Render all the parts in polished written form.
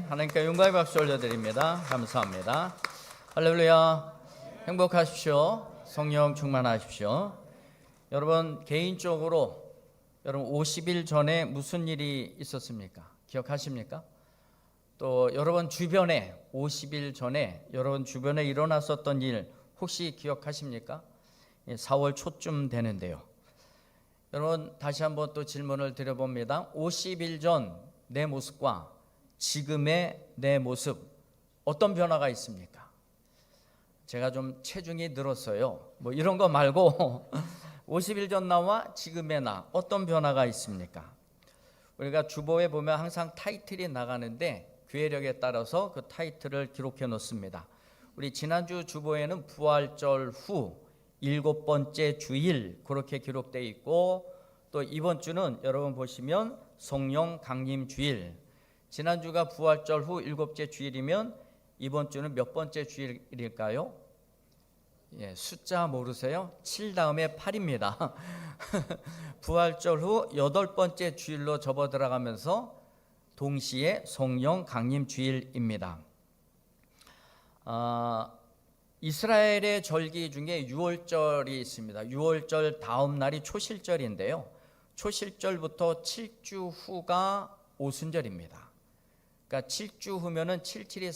하나님께 영광의 박수 올려드립니다. 감사합니다. 할렐루야. 행복하십시오. 성령 충만하십시오. 여러분 개인적으로 여러분 50일 전에 무슨 일이 있었습니까? 기억하십니까? 또 여러분 주변에 50일 전에 여러분 주변에 일어났었던 일 혹시 기억하십니까? 4월 초쯤 되는데요. 여러분 다시 한번 또 질문을 드려봅니다. 50일 전 내 모습과 지금의 내 모습 어떤 변화가 있습니까? 제가 좀 체중이 늘었어요. 뭐 이런 거 말고 50일 전 나와 지금의 나 어떤 변화가 있습니까? 우리가 주보에 보면 항상 타이틀이 나가는데 교회력에 따라서 그 타이틀을 기록해 놓습니다. 우리 지난주 주보에는 부활절 후 7번째 주일 그렇게 기록되어 있고, 또 이번 주는 여러분 보시면 성령 강림 주일. 지난주가 부활절 후 7째 주일이면 이번 주는 몇 번째 주일일까요? 숫자 모르세요? 7 다음에 8입니다. 부활절 후 8번째 주일로 접어들어가면서 동시에 성령 강림 주일입니다. 이스라엘의 절기 중에 유월절이 있습니다. 유월절 다음 날이 초실절인데요. 초실절부터 7주 후가 오순절입니다. 그러니까 7주 후면은 77이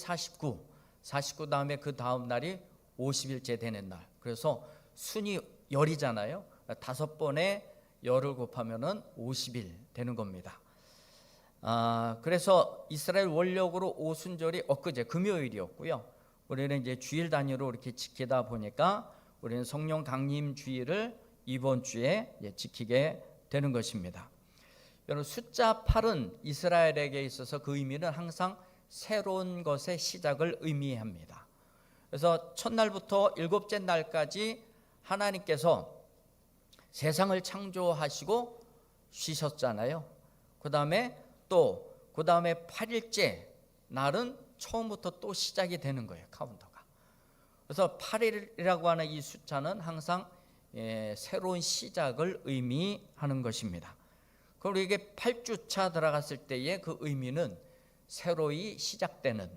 49 다음에 그 다음 날이 50일째 되는 날. 그래서 순이 열이잖아요. 5번에 열을 곱하면은 50일 되는 겁니다. 그래서 이스라엘 원력으로 오순절이 엊그제 금요일이었고요. 우리는 이제 주일 단위로 이렇게 지키다 보니까 우리는 성령 강림 주일을 이번 주에 지키게 되는 것입니다. 여러분 숫자 8은 이스라엘에게 있어서 그 의미는 항상 새로운 것의 시작을 의미합니다. 그래서 첫날부터 7째 날까지 하나님께서 세상을 창조하시고 쉬셨잖아요. 그 다음에 8일째 날은 처음부터 또 시작이 되는 거예요. 카운터가. 그래서 8일이라고 하는 이 숫자는 항상 새로운 시작을 의미하는 것입니다. 그리고 이게 8주차 들어갔을 때의 그 의미는 새로이 시작되는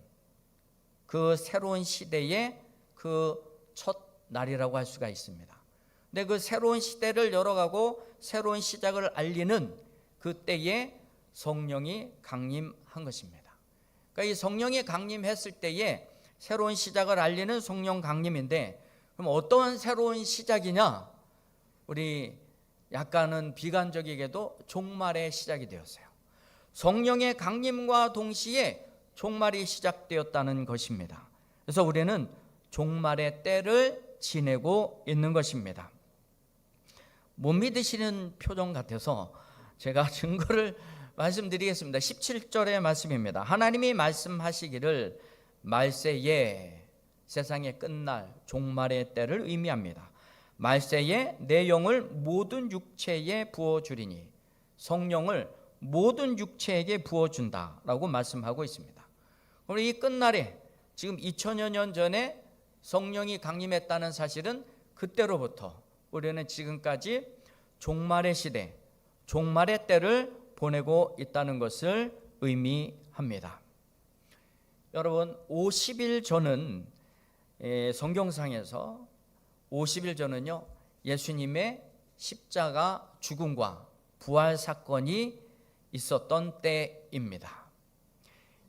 그 새로운 시대의 그 첫 날이라고 할 수가 있습니다. 근데 그 새로운 시대를 열어가고 새로운 시작을 알리는 그때에 성령이 강림한 것입니다. 그러니까 이 성령이 강림했을 때에 새로운 시작을 알리는 성령 강림인데, 그럼 어떤 새로운 시작이냐? 우리 약간은 비관적이게도 종말의 시작이 되었어요. 성령의 강림과 동시에 종말이 시작되었다는 것입니다. 그래서 우리는 종말의 때를 지내고 있는 것입니다. 못 믿으시는 표정 같아서 제가 증거를 말씀드리겠습니다. 17절의 말씀입니다. 하나님이 말씀하시기를 말세에, 세상의 끝날 종말의 때를 의미합니다. 말세에 내 영을 모든 육체에 부어주리니, 성령을 모든 육체에게 부어준다라고 말씀하고 있습니다. 우리 이 끝날에 지금 2000여 년 전에 성령이 강림했다는 사실은 그때로부터 우리는 지금까지 종말의 시대, 종말의 때를 보내고 있다는 것을 의미합니다. 여러분 50일 전은 성경상에서 50일 전은요 예수님의 십자가 죽음과 부활 사건이 있었던 때입니다.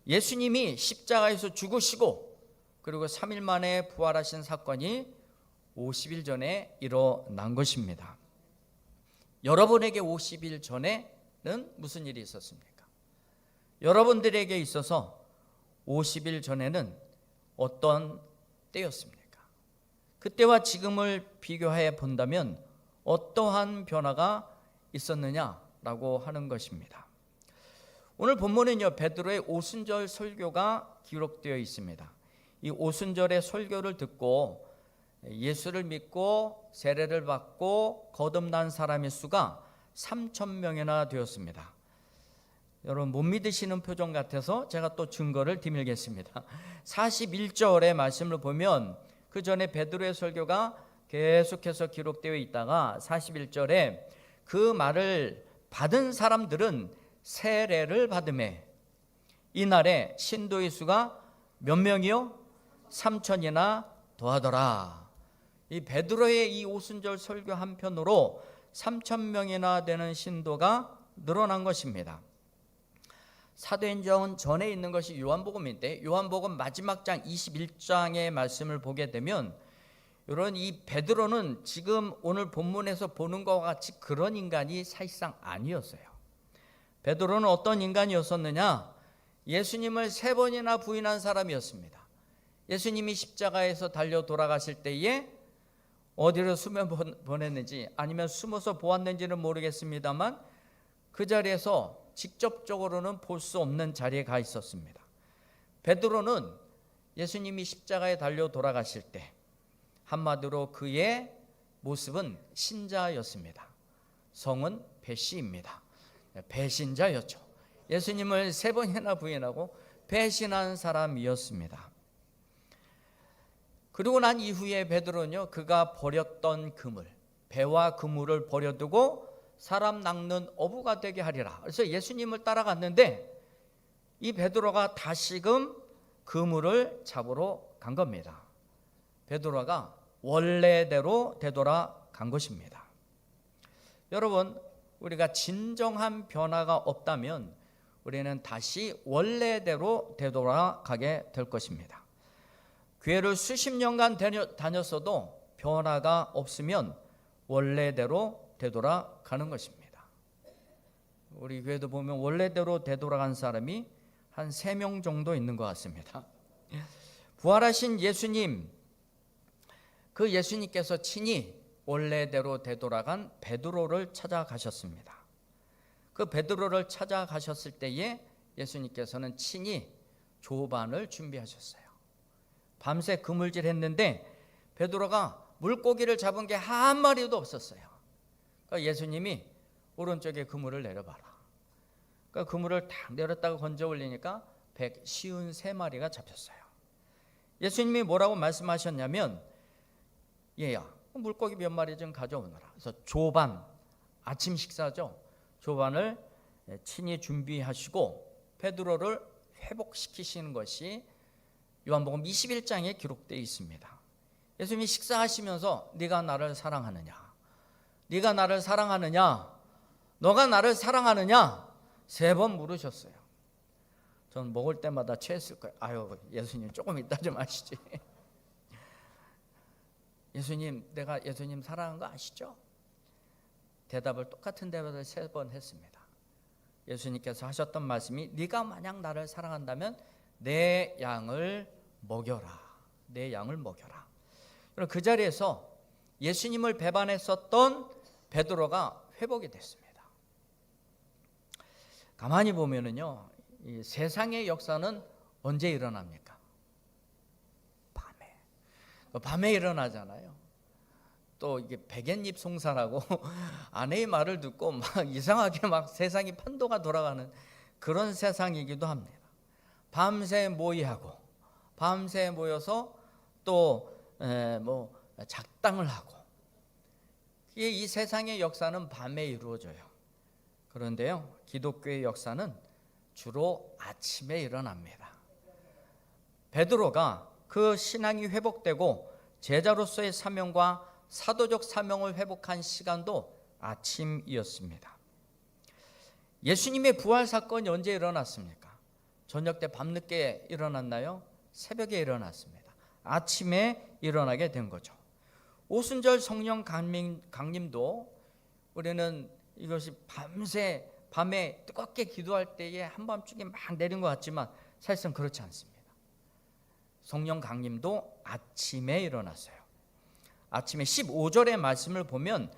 예수님이 십자가에서 죽으시고 그리고 3일 만에 부활하신 사건이 50일 전에 일어난 것입니다. 여러분에게 50일 전에는 무슨 일이 있었습니까? 여러분들에게 있어서 50일 전에는 어떤 때였습니까? 그때와 지금을 비교해 본다면 어떠한 변화가 있었느냐라고 하는 것입니다. 오늘 본문은요 베드로의 오순절 설교가 기록되어 있습니다. 이 오순절의 설교를 듣고 예수를 믿고 세례를 받고 거듭난 사람의 수가 3,000명이나 되었습니다. 여러분 못 믿으시는 표정 같아서 제가 또 증거를 드리겠습니다. 41절의 말씀을 보면 그 전에 베드로의 설교가 계속해서 기록되어 있다가 41절에 그 말을 받은 사람들은 세례를 받음에 이날에 신도의 수가 몇 명이요? 3천이나 더하더라. 이 베드로의 이 오순절 설교 한편으로 3,000명이나 되는 신도가 늘어난 것입니다. 사도행전 전에 있는 것이 요한복음인데, 요한복음 마지막 장 21장의 말씀을 보게 되면 이런 이 베드로는 지금 오늘 본문에서 보는 것과 같이 그런 인간이 사실상 아니었어요. 베드로는 어떤 인간이었었느냐? 예수님을 3번이나 부인한 사람이었습니다. 예수님이 십자가에서 달려 돌아가실 때에 어디로 숨어 보냈는지 아니면 숨어서 보았는지는 모르겠습니다만 그 자리에서 직접적으로는 볼 수 없는 자리에 가 있었습니다. 베드로는 예수님이 십자가에 달려 돌아가실 때 한마디로 그의 모습은 신자였습니다. 성은 배시입니다. 배신자였죠. 예수님을 3번이나 부인하고 배신한 사람이었습니다. 그리고 난 이후에 베드로는요, 그가 버렸던 그물, 배와 그물을 버려두고 사람 낚는 어부가 되게 하리라. 그래서 예수님을 따라갔는데 이 베드로가 다시금 그물을 잡으러 간 겁니다. 베드로가 원래대로 되돌아간 것입니다. 여러분, 우리가 진정한 변화가 없다면 우리는 다시 원래대로 되돌아가게 될 것입니다. 교회를 수십 년간 다녔어도 변화가 없으면 원래대로 되돌아가는 것입니다. 우리 교회도 보면 원래대로 되돌아간 사람이 한 3명 정도 있는 것 같습니다. 부활하신 예수님, 그 예수님께서 친히 원래대로 되돌아간 베드로를 찾아가셨습니다. 그 베드로를 찾아가셨을 때에 예수님께서는 친히 조반을 준비하셨어요. 밤새 그물질했는데 베드로가 물고기를 잡은 게 한 마리도 없었어요. 그러니까 예수님이 오른쪽에 그물을 내려봐라. 그러니까 그물을 탁 내렸다가 건져 올리니까 153마리가 잡혔어요. 예수님이 뭐라고 말씀하셨냐면, 얘야, 물고기 몇 마리 좀 가져오너라. 그래서 조반, 아침 식사죠. 조반을 친히 준비하시고 베드로를 회복시키시는 것이 요한복음 21장에 기록되어 있습니다. 예수님이 식사하시면서 네가 나를 사랑하느냐? 네가 나를 사랑하느냐? 너가 나를 사랑하느냐? 3번 물으셨어요. 전 먹을 때마다 취했을 거예요. 아유, 예수님 조금 이따 좀 하시지. 예수님, 내가 예수님 사랑한 거 아시죠? 대답을 똑같은 대답을 3번 했습니다. 예수님께서 하셨던 말씀이 네가 만약 나를 사랑한다면 내 양을 먹여라. 내 양을 먹여라. 그 자리에서 예수님을 배반했었던 베드로가 회복이 됐습니다. 가만히 보면은요, 이 세상의 역사는 언제 일어납니까? 밤에 일어나잖아요. 또 이게 백엔잎 송사라고 아내의 말을 듣고 막 이상하게 막 세상이 판도가 돌아가는 그런 세상이기도 합니다. 밤새 모의하고 밤새 모여서 또 작당을 하고, 이 세상의 역사는 밤에 이루어져요. 그런데요, 기독교의 역사는 주로 아침에 일어납니다. 베드로가 그 신앙이 회복되고 제자로서의 사명과 사도적 사명을 회복한 시간도 아침이었습니다. 예수님의 부활 사건이 언제 일어났습니까? 저녁 때 밤늦게 일어났나요? 새벽에 일어났습니다. 아침에 일어나게 된 거죠. 오순절 성령 강림도 우리는 이것이 밤에 뜨겁게 기도할 때에 한밤중에 막 내린 것 같지만 사실상 그렇지 않습니다. 성령 강림도 아침에 일어났어요. 아침에 15절의 말씀을 보면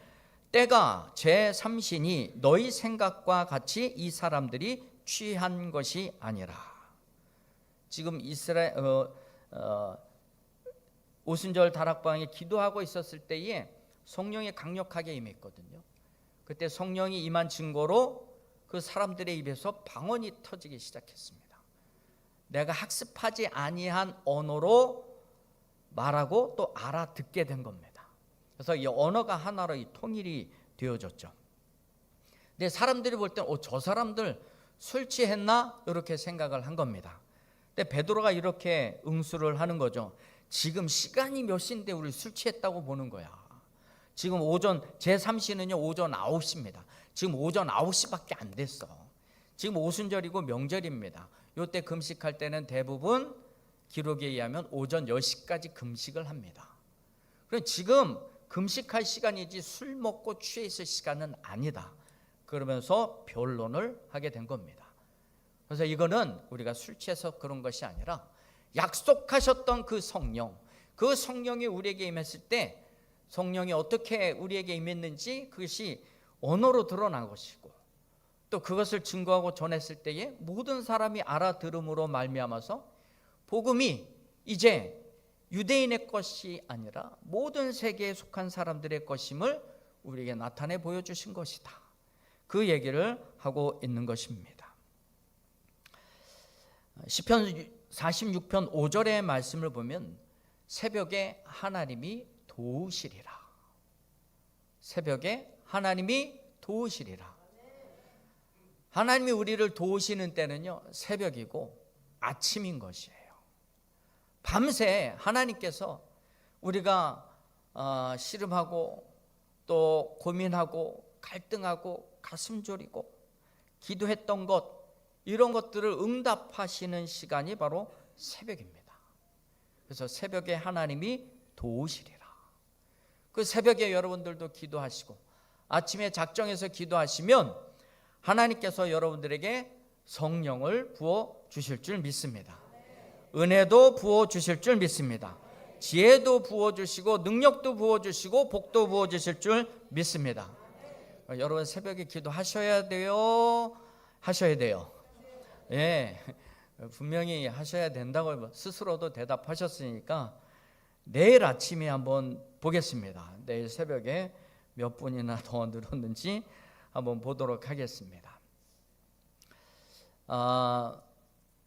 때가 제3신이 너희 생각과 같이 이 사람들이 취한 것이 아니라. 지금 오순절 다락방에 기도하고 있었을 때에 성령이 강력하게 임했거든요. 그때 성령이 임한 증거로 그 사람들의 입에서 방언이 터지기 시작했습니다. 내가 학습하지 아니한 언어로 말하고 또 알아듣게 된 겁니다. 그래서 이 언어가 하나로 이 통일이 되어졌죠. 근데 사람들이 볼 때는 저 사람들 술 취했나? 이렇게 생각을 한 겁니다. 근데 베드로가 이렇게 응수를 하는 거죠. 지금 시간이 몇 시인데 우리 술 취했다고 보는 거야. 지금 오전 제3시는요 오전 9시입니다. 지금 오전 9시밖에 안 됐어. 지금 오순절이고 명절입니다. 이때 금식할 때는 대부분 기록에 의하면 오전 10시까지 금식을 합니다. 그럼 지금 금식할 시간이지 술 먹고 취해 있을 시간은 아니다. 그러면서 변론을 하게 된 겁니다. 그래서 이거는 우리가 술 취해서 그런 것이 아니라 약속하셨던 그 성령이 우리에게 임했을 때 성령이 어떻게 우리에게 임했는지 그것이 언어로 드러난 것이고 또 그것을 증거하고 전했을 때에 모든 사람이 알아들음으로 말미암아서 복음이 이제 유대인의 것이 아니라 모든 세계에 속한 사람들의 것임을 우리에게 나타내 보여주신 것이다. 그 얘기를 하고 있는 것입니다. 시편 46편 5절의 말씀을 보면 새벽에 하나님이 도우시리라. 새벽에 하나님이 도우시리라. 하나님이 우리를 도우시는 때는요 새벽이고 아침인 것이에요. 밤새 하나님께서 우리가 씨름하고 또 고민하고 갈등하고 가슴 졸이고 기도했던 것 이런 것들을 응답하시는 시간이 바로 새벽입니다. 그래서 새벽에 하나님이 도우시리라. 그 새벽에 여러분들도 기도하시고 아침에 작정해서 기도하시면 하나님께서 여러분들에게 성령을 부어 주실 줄 믿습니다. 은혜도 부어 주실 줄 믿습니다. 지혜도 부어 주시고 능력도 부어 주시고 복도 부어 주실 줄 믿습니다. 여러분 새벽에 기도하셔야 돼요. 하셔야 돼요. 예, 분명히 하셔야 된다고 스스로도 대답하셨으니까 내일 아침에 한번 보겠습니다. 내일 새벽에 몇 분이나 더 늘었는지 한번 보도록 하겠습니다.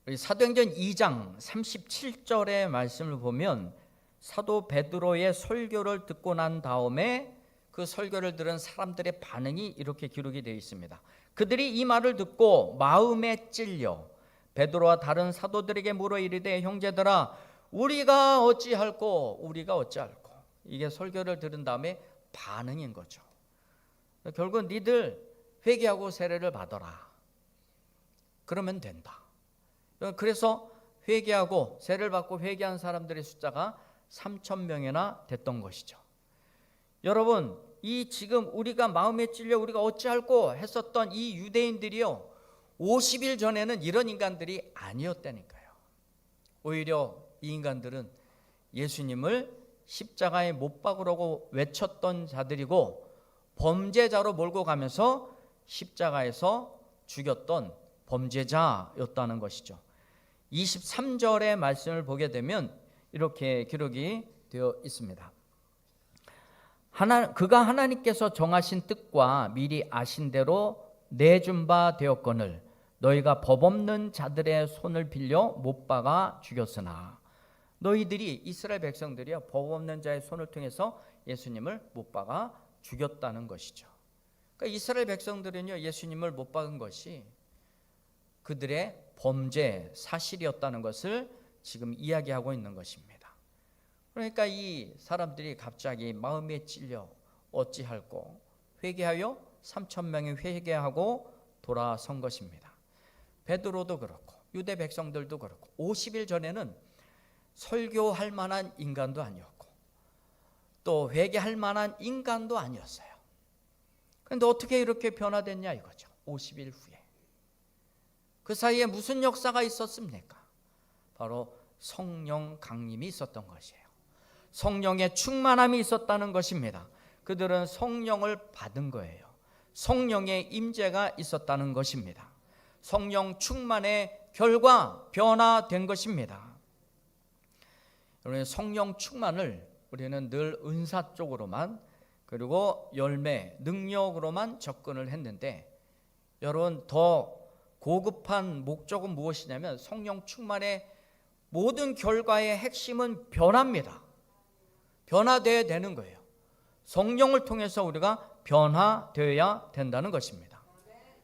우리 사도행전 2장 37절의 말씀을 보면 사도 베드로의 설교를 듣고 난 다음에 그 설교를 들은 사람들의 반응이 이렇게 기록이 되어 있습니다. 그들이 이 말을 듣고 마음에 찔려 베드로와 다른 사도들에게 물어 이르되 형제들아 우리가 어찌할꼬. 이게 설교를 들은 다음에 반응인 거죠. 결국 니들 회개하고 세례를 받아라. 그러면 된다. 그래서 회개하고 세례를 받고 회개한 사람들의 숫자가 3,000명이나 됐던 것이죠. 여러분 이 지금 우리가 마음에 찔려 우리가 어찌할꼬 했었던 이 유대인들이요 50일 전에는 이런 인간들이 아니었다니까요. 오히려 이 인간들은 예수님을 십자가에 못 박으라고 외쳤던 자들이고 범죄자로 몰고 가면서 십자가에서 죽였던 범죄자였다는 것이죠. 23절의 말씀을 보게 되면 이렇게 기록이 되어 있습니다. 그가 하나님께서 정하신 뜻과 미리 아신 대로 내준 바 되었거늘 너희가 법 없는 자들의 손을 빌려 못 박아 죽였으나 너희들이 이스라엘 백성들이요 법 없는 자의 손을 통해서 예수님을 못 박아 죽였다는 것이죠. 그러니까 이스라엘 백성들은요 예수님을 못 박은 것이 그들의 범죄 사실이었다는 것을 지금 이야기하고 있는 것입니다. 그러니까 이 사람들이 갑자기 마음에 찔려 어찌할꼬 회개하여 3,000명이 회개하고 돌아선 것입니다. 베드로도 그렇고 유대 백성들도 그렇고 50일 전에는 설교할 만한 인간도 아니었고 또 회개할 만한 인간도 아니었어요. 그런데 어떻게 이렇게 변화됐냐 이거죠. 50일 후에. 그 사이에 무슨 역사가 있었습니까? 바로 성령 강림이 있었던 것이에요. 성령의 충만함이 있었다는 것입니다. 그들은 성령을 받은 거예요. 성령의 임재가 있었다는 것입니다. 성령 충만의 결과 변화된 것입니다. 여러분 성령 충만을 우리는 늘 은사 쪽으로만 그리고 열매, 능력으로만 접근을 했는데 여러분 더 고급한 목적은 무엇이냐면 성령 충만의 모든 결과의 핵심은 변화입니다. 변화되어야 되는 거예요. 성령을 통해서 우리가 변화되어야 된다는 것입니다.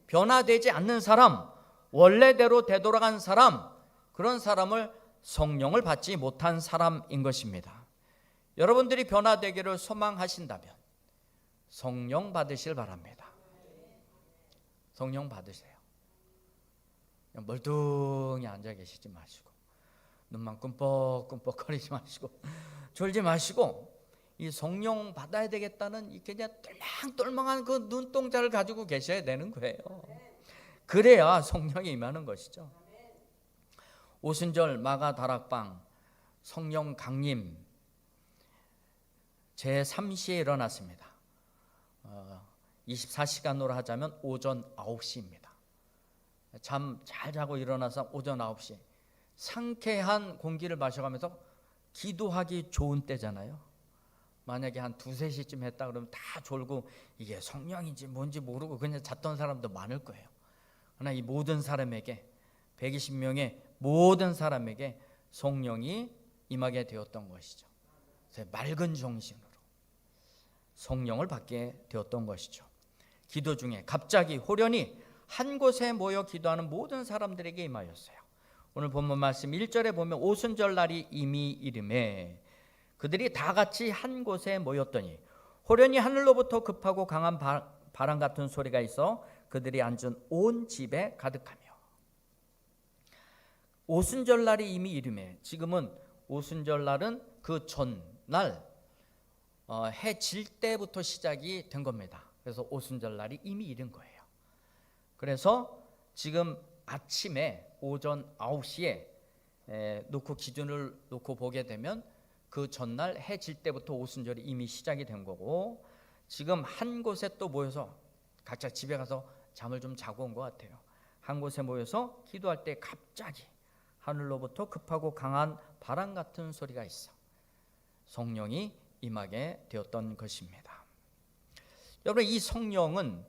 변화되지 않는 사람 원래대로 되돌아간 사람, 그런 사람을 성령을 받지 못한 사람인 것입니다. 여러분들이 변화되기를 소망하신다면 성령 받으실 바랍니다. 성령 받으세요. 그냥 멀뚱히 앉아 계시지 마시고, 눈만 끔뻑끔뻑거리지 마시고, 졸지 마시고, 이 성령 받아야 되겠다는 이 그냥 똘망똘망한 그 눈동자를 가지고 계셔야 되는 거예요. 그래야 성령이 임하는 것이죠. 오순절 마가 다락방 성령 강림 제3시에 일어났습니다. 24시간으로 하자면 오전 9시입니다. 잠 잘 자고 일어나서 오전 9시 상쾌한 공기를 마셔가면서 기도하기 좋은 때잖아요. 만약에 한 2-3시쯤 했다 그러면 다 졸고 이게 성령인지 뭔지 모르고 그냥 잤던 사람도 많을 거예요. 그러나 이 모든 사람에게, 120명의 모든 사람에게 성령이 임하게 되었던 것이죠. 그래서 맑은 정신으로 성령을 받게 되었던 것이죠. 기도 중에 갑자기 호련히 한 곳에 모여 기도하는 모든 사람들에게 임하였어요. 오늘 본문 말씀 1절에 보면 오순절 날이 이미 이름에 그들이 다 같이 한 곳에 모였더니 호련히 하늘로부터 급하고 강한 바람 같은 소리가 있어 그들이 앉은 온 집에 가득하며. 오순절 날이 이미 이름에, 지금은 오순절 날은 그 전날 해 질 때부터 시작이 된 겁니다. 그래서 오순절 날이 이미 이른 거예요. 그래서 지금 아침에 오전 9시에 놓고 기준을 놓고 보게 되면 그 전날 해 질 때부터 오순절이 이미 시작이 된 거고, 지금 한 곳에 또 모여서 각자 집에 가서 잠을 좀 자고 온 것 같아요. 한 곳에 모여서 기도할 때 갑자기 하늘로부터 급하고 강한 바람 같은 소리가 있어 성령이 임하게 되었던 것입니다. 여러분, 이 성령은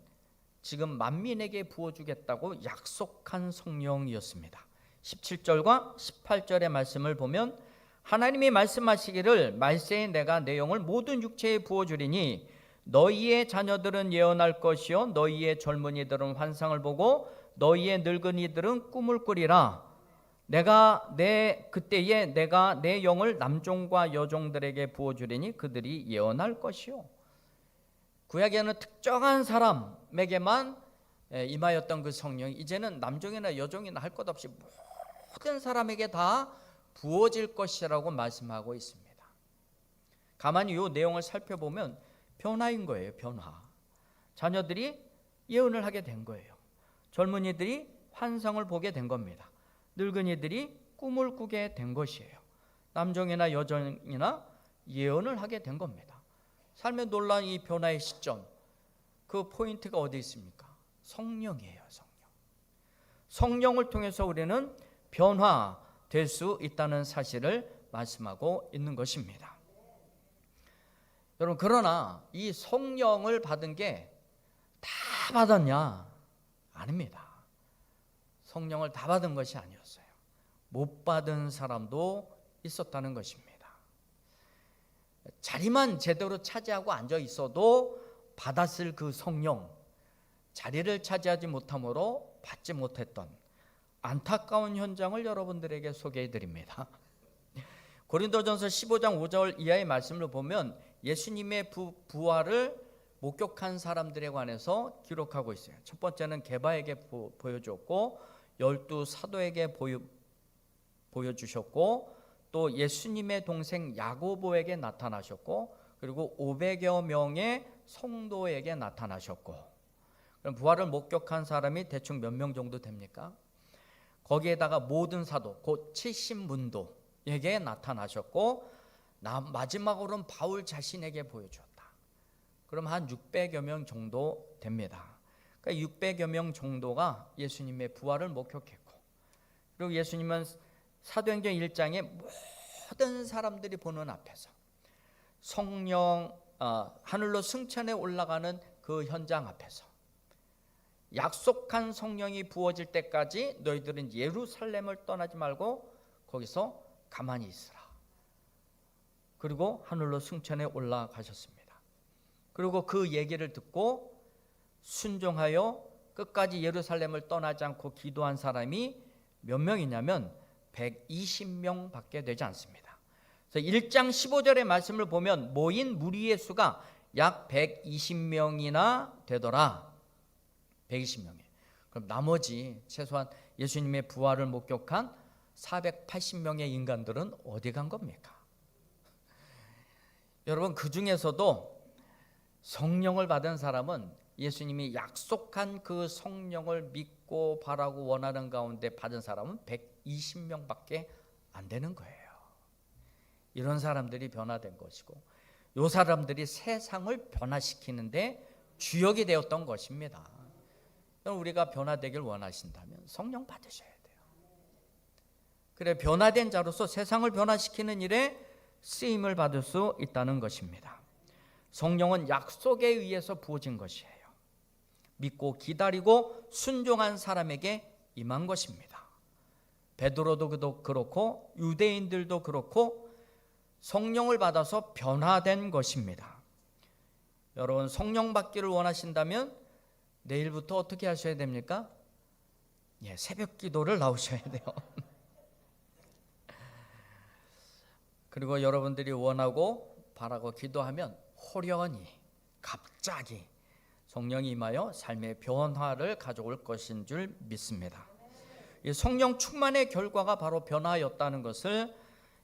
지금 만민에게 부어주겠다고 약속한 성령이었습니다. 17절과 18절의 말씀을 보면 하나님이 말씀하시기를 말세에 내가 내 영을 모든 육체에 부어주리니 너희의 자녀들은 예언할 것이요 너희의 젊은이들은 환상을 보고 너희의 늙은이들은 꿈을 꾸리라. 그때에 내가 내 영을 남종과 여종들에게 부어주리니 그들이 예언할 것이요. 구약에는 특정한 사람에게만 임하였던 그 성령이 이제는 남종이나 여종이나 할 것 없이 모든 사람에게 다 부어질 것이라고 말씀하고 있습니다. 가만히 이 내용을 살펴보면 변화인 거예요. 변화. 자녀들이 예언을 하게 된 거예요. 젊은이들이 환상을 보게 된 겁니다. 늙은이들이 꿈을 꾸게 된 것이에요. 남종이나 여종이나 예언을 하게 된 겁니다. 삶에 놀라운 이 변화의 시점, 그 포인트가 어디 있습니까? 성령이에요. 성령을 통해서 우리는 변화될 수 있다는 사실을 말씀하고 있는 것입니다. 여러분, 그러나 이 성령을 받은 게 다 받았냐? 아닙니다. 성령을 다 받은 것이 아니었어요. 못 받은 사람도 있었다는 것입니다. 자리만 제대로 차지하고 앉아 있어도 받았을 그 성령, 자리를 차지하지 못함으로 받지 못했던 안타까운 현장을 여러분들에게 소개해 드립니다. 고린도전서 15장 5절 이하의 말씀을 보면 예수님의 부활을 목격한 사람들에 관해서 기록하고 있어요. 첫 번째는 게바에게 보여주었고 12 사도에게 보여주셨고 또 예수님의 동생 야고보에게 나타나셨고 그리고 500여 명의 성도에게 나타나셨고. 그럼 부활을 목격한 사람이 대충 몇 명 정도 됩니까? 거기에다가 모든 사도 곧 70문도에게 나타나셨고 마지막으로는 바울 자신에게 보여주었다. 그럼 한 600여 명 정도 됩니다. 그러니까 600여 명 정도가 예수님의 부활을 목격했고, 그리고 예수님은 사도행전 1장에 모든 사람들이 보는 앞에서 성령 하늘로 승천해 올라가는 그 현장 앞에서 약속한 성령이 부어질 때까지 너희들은 예루살렘을 떠나지 말고 거기서 가만히 있으라. 그리고 하늘로 승천해 올라가셨습니다. 그리고 그 얘기를 듣고 순종하여 끝까지 예루살렘을 떠나지 않고 기도한 사람이 몇 명이냐면 120명밖에 되지 않습니다. 그래서 1장 15절의 말씀을 보면 모인 무리의 수가 약 120명이나 되더라. 120명이에요. 그럼 나머지 최소한 예수님의 부활을 목격한 480명의 인간들은 어디 간 겁니까? 여러분, 그 중에서도 성령을 받은 사람은 예수님이 약속한 그 성령을 믿고 바라고 원하는 가운데 받은 사람은 120명밖에 안 되는 거예요. 이런 사람들이 변화된 것이고, 이 사람들이 세상을 변화시키는데 주역이 되었던 것입니다. 우리가 변화되길 원하신다면 성령 받으셔야 돼요. 그래, 변화된 자로서 세상을 변화시키는 일에 쓰임을 받을 수 있다는 것입니다. 성령은 약속에 의해서 부어진 것이에요. 믿고 기다리고 순종한 사람에게 임한 것입니다. 베드로도 그렇고 유대인들도 그렇고 성령을 받아서 변화된 것입니다. 여러분, 성령 받기를 원하신다면 내일부터 어떻게 하셔야 됩니까? 새벽 기도를 나오셔야 돼요. 그리고 여러분들이 원하고 바라고 기도하면 호련히 갑자기 성령이 임하여 삶의 변화를 가져올 것인 줄 믿습니다. 이 성령 충만의 결과가 바로 변화였다는 것을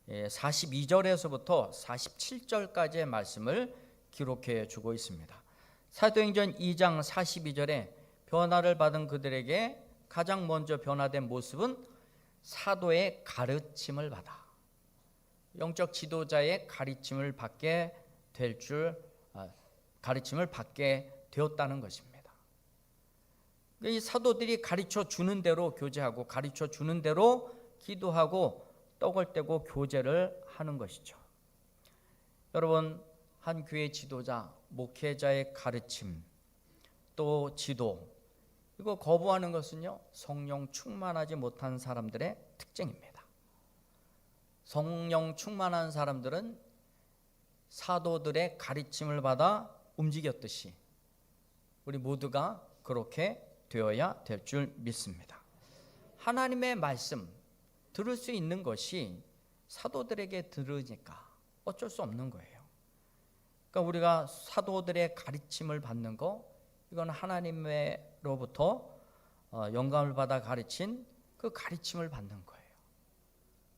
42절에서부터 47절까지의 말씀을 기록해 주고 있습니다. 사도행전 2장 42절에 변화를 받은 그들에게 가장 먼저 변화된 모습은 사도의 가르침을 받아 영적 지도자의 가르침을 받게 되었다는 것입니다. 이 사도들이 가르쳐 주는 대로 교제하고 가르쳐 주는 대로 기도하고 떡을 떼고 교제를 하는 것이죠. 여러분, 한 교회 지도자, 목회자의 가르침, 또 지도, 이거 거부하는 것은요, 성령 충만하지 못한 사람들의 특징입니다. 성령 충만한 사람들은 사도들의 가르침을 받아 움직였듯이 우리 모두가 그렇게 되어야 될 줄 믿습니다. 하나님의 말씀 들을 수 있는 것이 사도들에게 들으니까 어쩔 수 없는 거예요. 그러니까 우리가 사도들의 가르침을 받는 거, 이건 하나님으로부터 영감을 받아 가르친 그 가르침을 받는 거예요.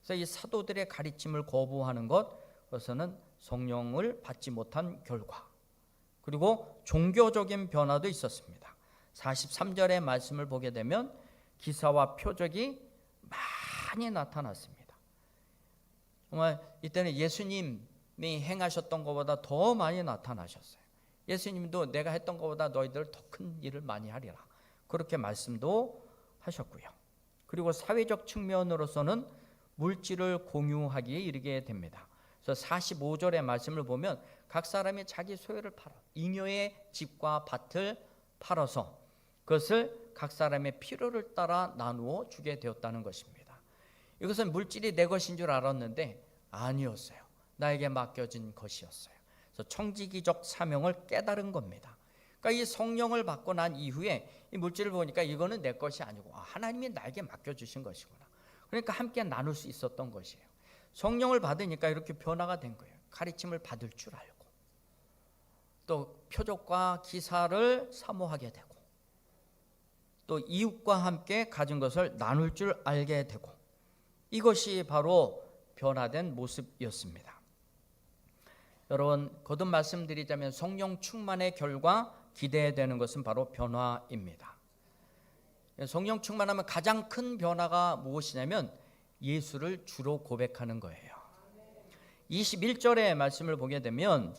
그래서 이 사도들의 가르침을 거부하는 그것은 성령을 받지 못한 결과, 그리고 종교적인 변화도 있었습니다. 43절의 말씀을 보게 되면 기사와 표적이 많이 나타났습니다. 정말 이때는 예수님이 행하셨던 것보다 더 많이 나타나셨어요. 예수님도 내가 했던 것보다 너희들 더 큰 일을 많이 하리라, 그렇게 말씀도 하셨고요. 그리고 사회적 측면으로서는 물질을 공유하기에 이르게 됩니다. 그래서 45절의 말씀을 보면 각 사람이 자기 소유를 팔아 잉여의 집과 밭을 팔아서 그것을 각 사람의 필요를 따라 나누어 주게 되었다는 것입니다. 이것은 물질이 내 것인 줄 알았는데 아니었어요. 나에게 맡겨진 것이었어요. 그래서 청지기적 사명을 깨달은 겁니다. 그러니까 이 성령을 받고 난 이후에 이 물질을 보니까 이거는 내 것이 아니고 하나님이 나에게 맡겨주신 것이구나. 그러니까 함께 나눌 수 있었던 것이에요. 성령을 받으니까 이렇게 변화가 된 거예요. 가르침을 받을 줄 알고, 또 표적과 기사를 사모하게 되고, 또 이웃과 함께 가진 것을 나눌 줄 알게 되고, 이것이 바로 변화된 모습이었습니다. 여러분, 거듭 말씀드리자면 성령 충만의 결과 기대되는 것은 바로 변화입니다. 성령 충만하면 가장 큰 변화가 무엇이냐면 예수를 주로 고백하는 거예요. 21절의 말씀을 보게 되면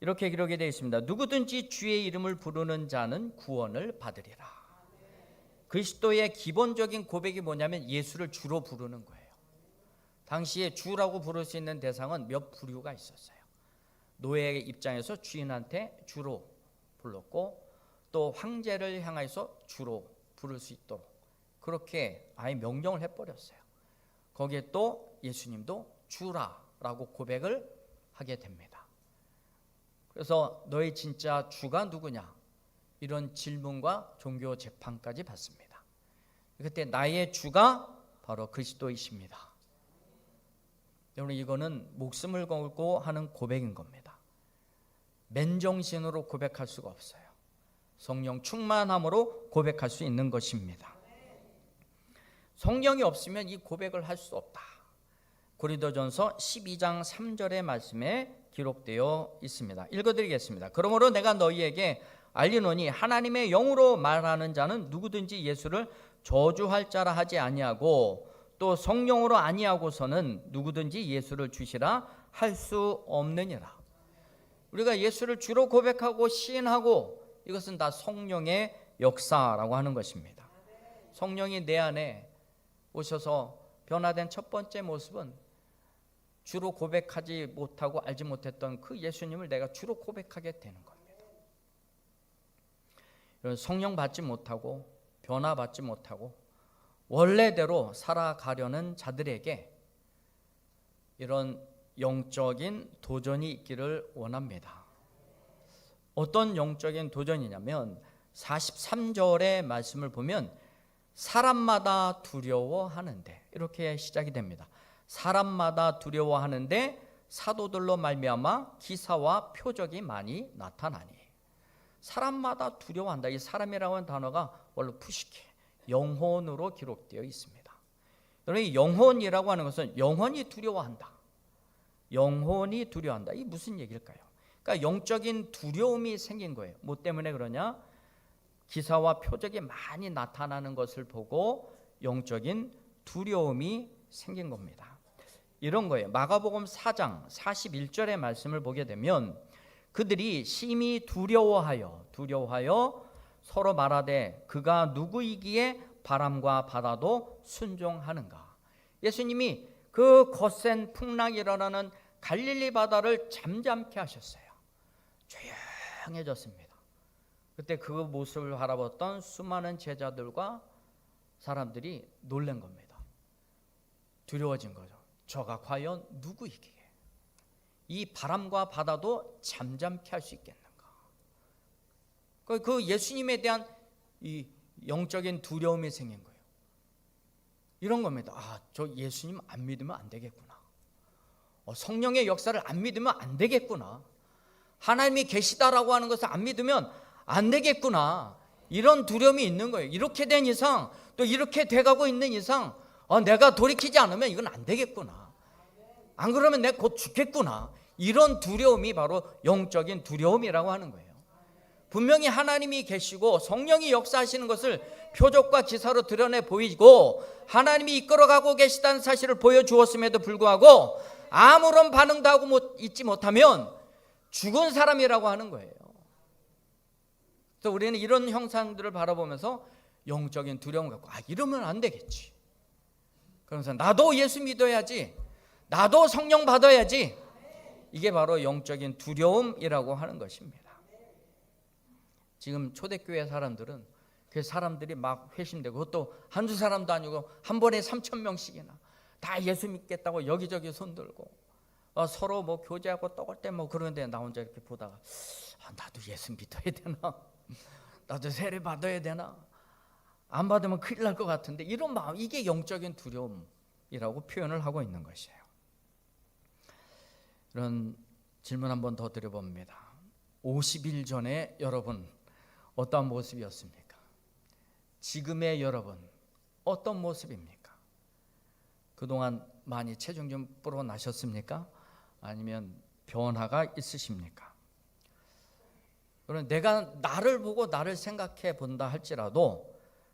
이렇게 기록이 되어 있습니다. 누구든지 주의 이름을 부르는 자는 구원을 받으리라. 그리스도의 기본적인 고백이 뭐냐면 예수를 주로 부르는 거예요. 당시에 주라고 부를 수 있는 대상은 몇 부류가 있었어요. 노예의 입장에서 주인한테 주로 불렀고, 또 황제를 향해서 주로 부를 수 있도록 그렇게 아예 명령을 해버렸어요. 거기에 또 예수님도 주라라고 고백을 하게 됩니다. 그래서 너희 진짜 주가 누구냐? 이런 질문과 종교 재판까지 받습니다. 그때 나의 주가 바로 그리스도이십니다. 여러분, 이거는 목숨을 걸고 하는 고백인 겁니다. 맨정신으로 고백할 수가 없어요. 성령 충만함으로 고백할 수 있는 것입니다. 성령이 없으면 이 고백을 할 수 없다. 고린도전서 12장 3절의 말씀에 기록되어 있습니다. 읽어드리겠습니다. 그러므로 내가 너희에게 알리노니 하나님의 영으로 말하는 자는 누구든지 예수를 저주할 자라 하지 아니하고 또 성령으로 아니하고서는 누구든지 예수를 주시라 할 수 없느니라. 우리가 예수를 주로 고백하고 시인하고 이것은 다 성령의 역사라고 하는 것입니다. 성령이 내 안에 오셔서 변화된 첫 번째 모습은 주로 고백하지 못하고 알지 못했던 그 예수님을 내가 주로 고백하게 되는 겁니다. 성령 받지 못하고 변화받지 못하고 원래대로 살아가려는 자들에게 이런 영적인 도전이 있기를 원합니다. 어떤 영적인 도전이냐면 43절의 말씀을 보면 사람마다 두려워하는데 이렇게 시작이 됩니다. 사람마다 두려워하는데 사도들로 말미암아 기사와 표적이 많이 나타나니. 사람마다 두려워한다. 이 사람이라고 하는 단어가 원래 푸시케, 영혼으로 기록되어 있습니다. 여러분, 영혼이라고 하는 것은 영혼이 두려워한다. 영혼이 두려워한다. 이게 무슨 얘기일까요? 그러니까 영적인 두려움이 생긴 거예요. 뭐 때문에 그러냐? 기사와 표적이 많이 나타나는 것을 보고 영적인 두려움이 생긴 겁니다. 이런 거예요. 마가복음 4장 41절의 말씀을 보게 되면 그들이 심히 두려워하여 서로 말하되 그가 누구이기에 바람과 바다도 순종하는가. 예수님이 그 거센 풍랑이 일어나는 갈릴리 바다를 잠잠케 하셨어요. 조용해졌습니다. 그때 그 모습을 바라봤던 수많은 제자들과 사람들이 놀란 겁니다. 두려워진 거죠. 저가 과연 누구이기에 이 바람과 바다도 잠잠케 할 수 있겠는가. 그 예수님에 대한 이 영적인 두려움이 생긴 거예요. 이런 겁니다. 저 예수님 안 믿으면 안 되겠구나. 성령의 역사를 안 믿으면 안 되겠구나. 하나님이 계시다라고 하는 것을 안 믿으면 안 되겠구나. 이런 두려움이 있는 거예요. 이렇게 된 이상, 또 이렇게 돼가고 있는 이상 내가 돌이키지 않으면 이건 안 되겠구나. 안 그러면 내가 곧 죽겠구나. 이런 두려움이 바로 영적인 두려움이라고 하는 거예요. 분명히 하나님이 계시고 성령이 역사하시는 것을 표적과 기사로 드러내 보이고 하나님이 이끌어가고 계시다는 사실을 보여주었음에도 불구하고 아무런 반응도 하고 있지 못하면 죽은 사람이라고 하는 거예요. 그래서 우리는 이런 형상들을 바라보면서 영적인 두려움 갖고 이러면 안 되겠지. 그러면서 나도 예수 믿어야지, 나도 성령 받아야지. 이게 바로 영적인 두려움이라고 하는 것입니다. 지금 초대교회 사람들은 그 사람들이 막 회심되고 그것도 한두 사람도 아니고 한 번에 3,000명씩이나 다 예수 믿겠다고 여기저기 손들고 서로 뭐 교제하고 떡을 때 뭐 그러는데 나 혼자 이렇게 보다가 나도 예수 믿어야 되나? 나도 세례 받아야 되나? 안 받으면 큰일 날 것 같은데 이런 마음, 이게 영적인 두려움이라고 표현을 하고 있는 것이에요. 이런 질문 한 번 더 드려봅니다. 50일 전에 여러분 어떤 모습이었습니까? 지금의 여러분 어떤 모습입니까? 그동안 많이 체중 좀 불어나셨습니까? 아니면 변화가 있으십니까? 그럼 내가 나를 보고 나를 생각해 본다 할지라도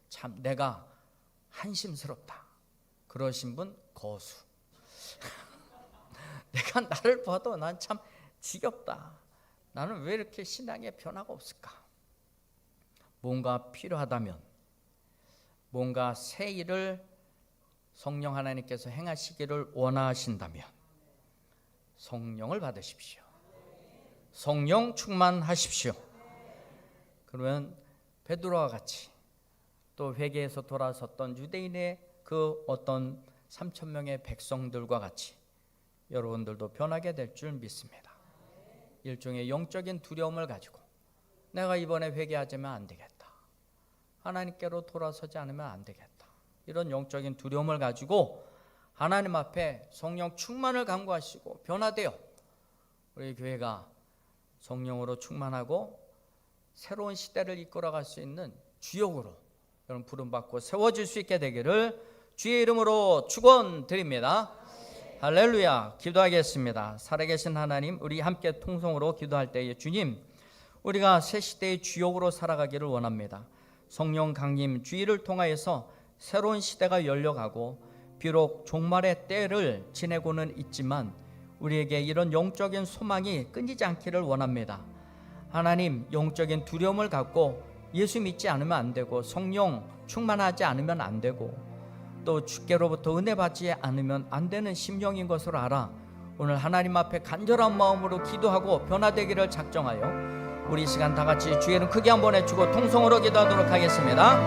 참 내가 한심스럽다 그러신 분 거수. 내가 나를 봐도 난 참 지겹다. 나는 왜 이렇게 신앙에 변화가 없을까? 뭔가 필요하다면, 뭔가 새 일을 성령 하나님께서 행하시기를 원하신다면 성령을 받으십시오. 성령 충만하십시오. 그러면 베드로와 같이 또 회개에서 돌아섰던 유대인의 그 어떤 3,000명의 백성들과 같이 여러분들도 변하게 될 줄 믿습니다. 일종의 영적인 두려움을 가지고 내가 이번에 회개하자면 안 되겠다. 하나님께로 돌아서지 않으면 안 되겠다. 이런 영적인 두려움을 가지고 하나님 앞에 성령 충만을 간구하시고 변화되어 우리 교회가 성령으로 충만하고 새로운 시대를 이끌어갈 수 있는 주역으로 여러분 부름받고 세워질 수 있게 되기를 주의 이름으로 축원드립니다. 할렐루야. 기도하겠습니다. 살아계신 하나님, 우리 함께 통성으로 기도할 때에 주님, 우리가 새 시대의 주역으로 살아가기를 원합니다. 성령 강림 주의를 통하여서 새로운 시대가 열려가고 비록 종말의 때를 지내고는 있지만 우리에게 이런 영적인 소망이 끊이지 않기를 원합니다. 하나님, 영적인 두려움을 갖고 예수 믿지 않으면 안 되고 성령 충만하지 않으면 안 되고 또 주께로부터 은혜 받지 않으면 안 되는 심령인 것을 알아 오늘 하나님 앞에 간절한 마음으로 기도하고 변화되기를 작정하여 우리 시간 다 같이 주의 이름 크게 한번 해주고 통성으로 기도하도록 하겠습니다.